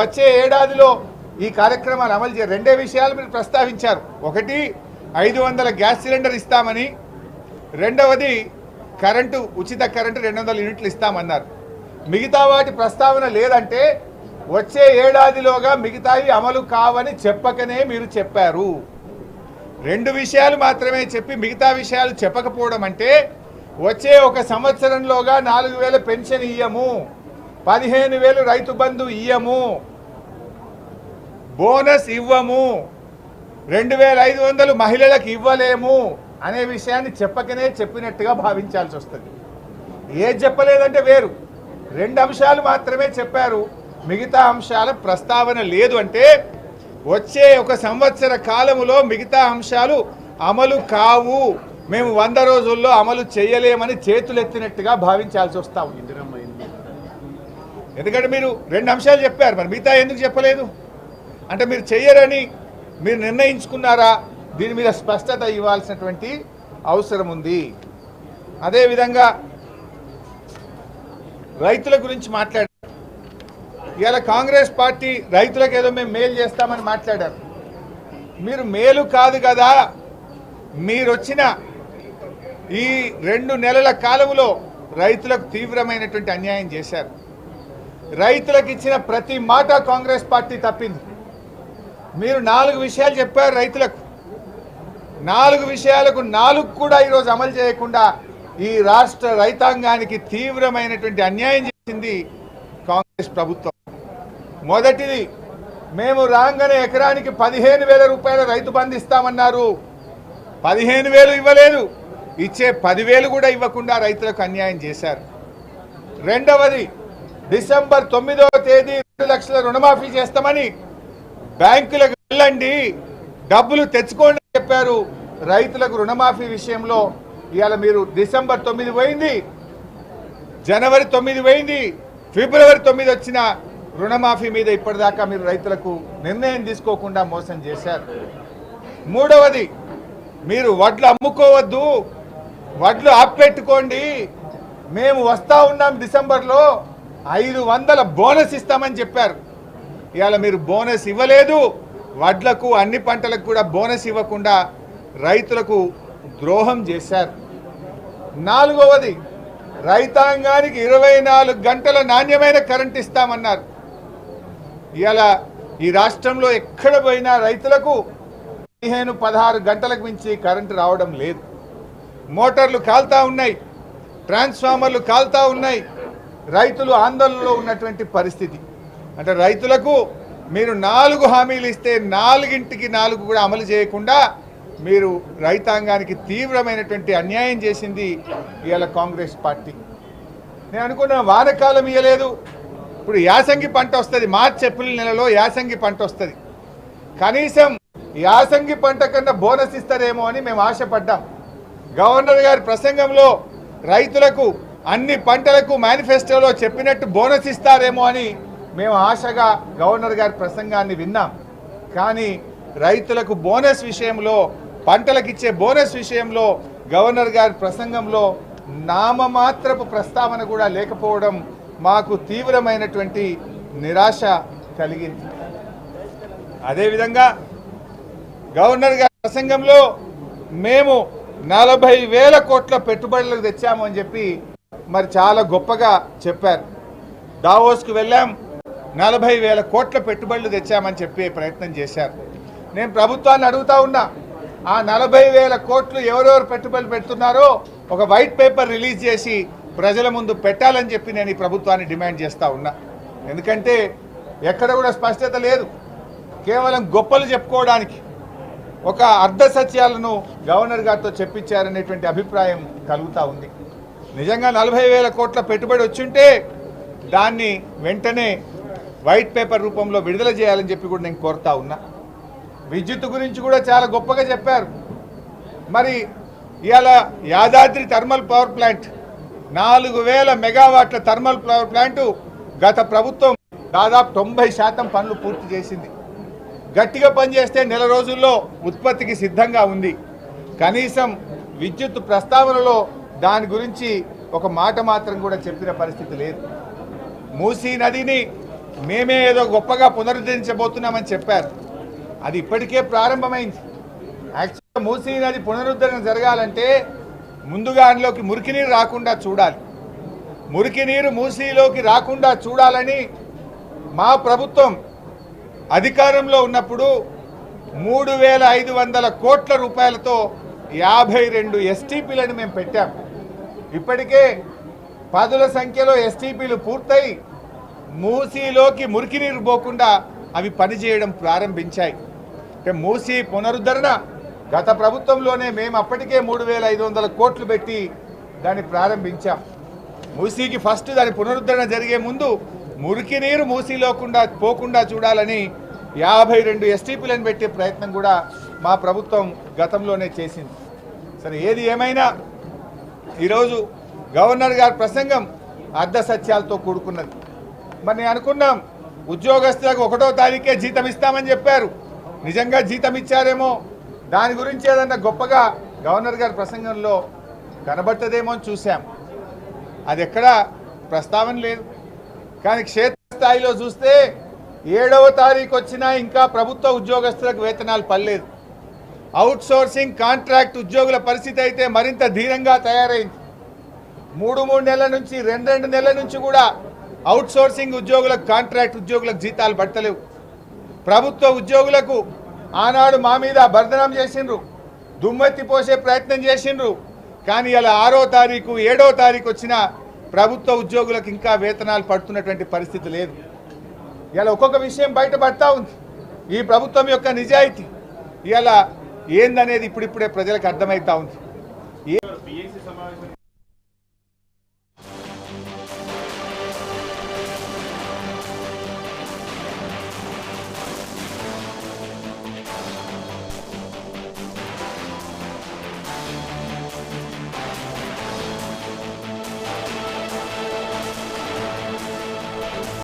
వచ్చే ఏడాదిలో ఈ కార్యక్రమాన్ని అమలు చేయాలి. రెండే విషయాలు మీరు ప్రస్తావించారు. ఒకటి 500 గ్యాస్ సిలిండర్ ఇస్తామని, రెండవది కరెంటు ఉచిత కరెంటు 200 యూనిట్లు ఇస్తామన్నారు. మిగతా వాటి ప్రస్తావన లేదంటే వచ్చే ఏడాదిలోగా మిగతావి అమలు కావని చెప్పకనే మీరు చెప్పారు. రెండు విషయాలు మాత్రమే చెప్పి మిగతా విషయాలు చెప్పకపోవడం అంటే వచ్చే ఒక సంవత్సరంలోగా 4000 పెన్షన్ ఇయ్యము, 15,000 రైతు బంధు ఇయ్యము, బోనస్ ఇవ్వము, 2,500 మహిళలకు ఇవ్వలేము అనే విషయాన్ని చెప్పకనే చెప్పినట్టుగా భావించాల్సి వస్తుంది. ఏది చెప్పలేదంటే వేరు, రెండు అంశాలు మాత్రమే చెప్పారు, మిగతా అంశాల ప్రస్తావన లేదు. అంటే వచ్చే ఒక సంవత్సర కాలములో మిగతా అంశాలు అమలు కావు, మేము 100 రోజుల్లో అమలు చేయలేమని చేతులెత్తినట్టుగా భావించాల్సి వస్తా ఉంది. ఎందుకంటే మీరు రెండు అంశాలు చెప్పారు, మరి మిగతా ఎందుకు చెప్పలేదు? అంటే మీరు చెయ్యరని మీరు నిర్ణయించుకున్నారా? దీని మీద స్పష్టత ఇవ్వాల్సినటువంటి అవసరం ఉంది. అదేవిధంగా రైతుల గురించి మాట్లాడారు. ఇవాళ కాంగ్రెస్ పార్టీ రైతులకు ఏదో మేము మేలు చేస్తామని మాట్లాడారు. మీరు మేలు కాదు కదా, మీరు వచ్చిన ఈ 2 నెలల కాలంలో రైతులకు తీవ్రమైనటువంటి అన్యాయం చేశారు. రైతులకు ఇచ్చిన ప్రతి మాట కాంగ్రెస్ పార్టీ తప్పింది. మీరు 4 విషయాలు చెప్పారు రైతులకు, 4 విషయాలకు 4 కూడా ఈరోజు అమలు చేయకుండా ఈ రాష్ట్ర రైతాంగానికి తీవ్రమైనటువంటి అన్యాయం చేసింది కాంగ్రెస్ ప్రభుత్వం. మొదటిది, మేము రాగానే ఎకరానికి 15,000 రూపాయల రైతు బంధు ఇస్తామన్నారు, 15,000 ఇవ్వలేదు, ఇచ్చే 10,000 కూడా ఇవ్వకుండా రైతులకు అన్యాయం చేశారు. రెండవది, డిసెంబర్ 9వ తేదీ 2 లక్షల రుణమాఫీ చేస్తామని బ్యాంకులకు వెళ్ళండి డబ్బులు తెచ్చుకోండి అని చెప్పారు. రైతులకు రుణమాఫీ విషయంలో ఇవాళ మీరు డిసెంబర్ 9 పోయింది, జనవరి 9 పోయింది, ఫిబ్రవరి 9 వచ్చిన రుణమాఫీ మీద ఇప్పటిదాకా మీరు రైతులకు నిర్ణయం తీసుకోకుండా మోసం చేశారు. మూడవది, మీరు వడ్లు అమ్ముకోవద్దు, వడ్లు ఆపెట్టుకోండి, మేము వస్తా ఉన్నాం డిసెంబర్లో 500 బోనస్ ఇస్తామని చెప్పారు. ఇవాళ మీరు బోనస్ ఇవ్వలేదు, వడ్లకు అన్ని పంటలకు కూడా బోనస్ ఇవ్వకుండా రైతులకు ద్రోహం చేశారు. నాలుగవది, రైతాంగానికి 24 గంటల నాణ్యమైన కరెంట్ ఇస్తామన్నారు. ఇవాళ ఈ రాష్ట్రంలో ఎక్కడ పోయినా రైతులకు 15-16 గంటలకు మించి కరెంటు రావడం లేదు. మోటార్లు కాల్తా ఉన్నాయి, ట్రాన్స్ఫార్మర్లు కాల్తా ఉన్నాయి, రైతులు ఆందోళనలో ఉన్నటువంటి పరిస్థితి. అంటే రైతులకు మీరు 4 హామీలు ఇస్తే 4కి 4 కూడా అమలు చేయకుండా మీరు రైతాంగానికి తీవ్రమైనటువంటి అన్యాయం చేసింది ఇవాళ కాంగ్రెస్ పార్టీ. నేను అనుకున్నా వానకాలం ఇవ్వలేదు, ఇప్పుడు యాసంగి పంట వస్తుంది, మార్చి ఏప్రిల్ నెలలో యాసంగి పంట వస్తుంది, కనీసం యాసంగి పంట కన్నా బోనస్ ఇస్తారేమో అని మేము ఆశపడ్డాం. గవర్నర్ గారి ప్రసంగంలో రైతులకు అన్ని పంటలకు మేనిఫెస్టోలో చెప్పినట్టు బోనస్ ఇస్తారేమో అని మేము ఆశగా గవర్నర్ గారి ప్రసంగాన్ని విన్నాం. కానీ రైతులకు బోనస్ విషయంలో, పంటలకు ఇచ్చే బోనస్ విషయంలో గవర్నర్ గారి ప్రసంగంలో నామమాత్రపు ప్రస్తావన కూడా లేకపోవడం మాకు తీవ్రమైనటువంటి నిరాశ కలిగింది. అదేవిధంగా గవర్నర్ గారి ప్రసంగంలో మేము 40,000 కోట్ల పెట్టుబడులకు తెచ్చాము అని చెప్పి మరి చాలా గొప్పగా చెప్పారు. దావోస్కు వెళ్ళాం, 40,000 కోట్ల పెట్టుబడులు తెచ్చామని చెప్పే ప్రయత్నం చేశారు. నేను ప్రభుత్వాన్ని అడుగుతా ఉన్నా, ఆ 40,000 కోట్లు ఎవరెవరు పెట్టుబడులు పెడుతున్నారో ఒక వైట్ పేపర్ రిలీజ్ చేసి ప్రజల ముందు పెట్టాలని చెప్పి నేను ఈ ప్రభుత్వాన్ని డిమాండ్ చేస్తూ ఉన్నా. ఎందుకంటే ఎక్కడ కూడా స్పష్టత లేదు, కేవలం గొప్పలు చెప్పుకోవడానికి ఒక అర్ధ సత్యాలను గవర్నర్ గారితో చెప్పించారనేటువంటి అభిప్రాయం కలుగుతూ ఉంది. నిజంగా 40,000 కోట్ల పెట్టుబడి వచ్చుంటే దాన్ని వెంటనే వైట్ పేపర్ రూపంలో విడుదల చేయాలని చెప్పి కూడా నేను కోరుతా ఉన్నా. విద్యుత్ గురించి కూడా చాలా గొప్పగా చెప్పారు. మరి ఇవాళ యాదాద్రి థర్మల్ పవర్ ప్లాంట్ 4,000 మెగావాట్ల థర్మల్ పవర్ ప్లాంటు గత ప్రభుత్వం దాదాపు 90% పనులు పూర్తి చేసింది. గట్టిగా పనిచేస్తే నెల రోజుల్లో ఉత్పత్తికి సిద్ధంగా ఉంది. కనీసం విద్యుత్ ప్రస్తావనలో దాని గురించి ఒక మాట మాత్రం కూడా చెప్పిన పరిస్థితి లేదు. మూసీ నదిని మేమే ఏదో గొప్పగా పునరుద్ధరించబోతున్నామని చెప్పారు. అది ఇప్పటికే ప్రారంభమైంది. యాక్చువల్గా మూసీ నది పునరుద్ధరణ జరగాలంటే ముందుగా అందులోకి మురికి నీరు రాకుండా చూడాలి. మురికి నీరు మూసీలోకి రాకుండా చూడాలని మా ప్రభుత్వం అధికారంలో ఉన్నప్పుడు 3,500 కోట్ల రూపాయలతో 52 ఎస్టీపీలను మేము పెట్టాం. ఇప్పటికే పదుల సంఖ్యలో ఎస్టీపీలు పూర్తయి మూసీలోకి మురికి నీరు పోకుండా అవి పనిచేయడం ప్రారంభించాయి. అంటే మూసీ పునరుద్ధరణ గత ప్రభుత్వంలోనే మేము అప్పటికే 3,500 కోట్లు పెట్టి దాన్ని ప్రారంభించాం. మూసీకి ఫస్ట్ దాని పునరుద్ధరణ జరిగే ముందు మురికి నీరు మూసీలోకుండా పోకుండా చూడాలని 52 ఎస్టీపీలను పెట్టే ప్రయత్నం కూడా మా ప్రభుత్వం గతంలోనే చేసింది. సరే, ఏది ఏమైనా ఈరోజు గవర్నర్ గారి ప్రసంగం అర్ధ సత్యాలతో కూడుకున్నది. మరి నేను అనుకున్నాం ఉద్యోగస్తులకు 1వ తారీఖే జీతం ఇస్తామని చెప్పారు. నిజంగా జీతం ఇచ్చారేమో, దాని గురించి ఏదన్నా గొప్పగా గవర్నర్ గారి ప్రసంగంలో కనబడుతుందేమో అని చూసాం. అది ఎక్కడా ప్రస్తావన లేదు. కానీ క్షేత్రస్థాయిలో చూస్తే 7వ తారీఖు వచ్చినా ఇంకా ప్రభుత్వ ఉద్యోగస్తులకు వేతనాలు పడలేదు. అవుట్ సోర్సింగ్ కాంట్రాక్ట్ ఉద్యోగుల పరిస్థితి అయితే మరింత ధీరంగా తయారైంది. 3 నెలల నుంచి 2 నెలల నుంచి కూడా అవుట్ సోర్సింగ్ ఉద్యోగులకు కాంట్రాక్ట్ ఉద్యోగులకు జీతాలు పడతలేవు. ప్రభుత్వ ఉద్యోగులకు ఆనాడు మా మీద బర్ధనం చేసిండ్రు, దుమ్మెత్తి పోసే ప్రయత్నం చేసిండ్రు. కానీ ఇలా 6వ తారీఖు 7వ తారీఖు వచ్చిన ప్రభుత్వ ఉద్యోగులకు ఇంకా వేతనాలు పడుతున్నటువంటి పరిస్థితి లేదు. ఇలా ఒక్కొక్క విషయం బయటపడతా ఉంది. ఈ ప్రభుత్వం యొక్క నిజాయితీ ఇలా ఏందనేది ఇప్పుడిప్పుడే ప్రజలకు అర్థమవుతా ఉంది.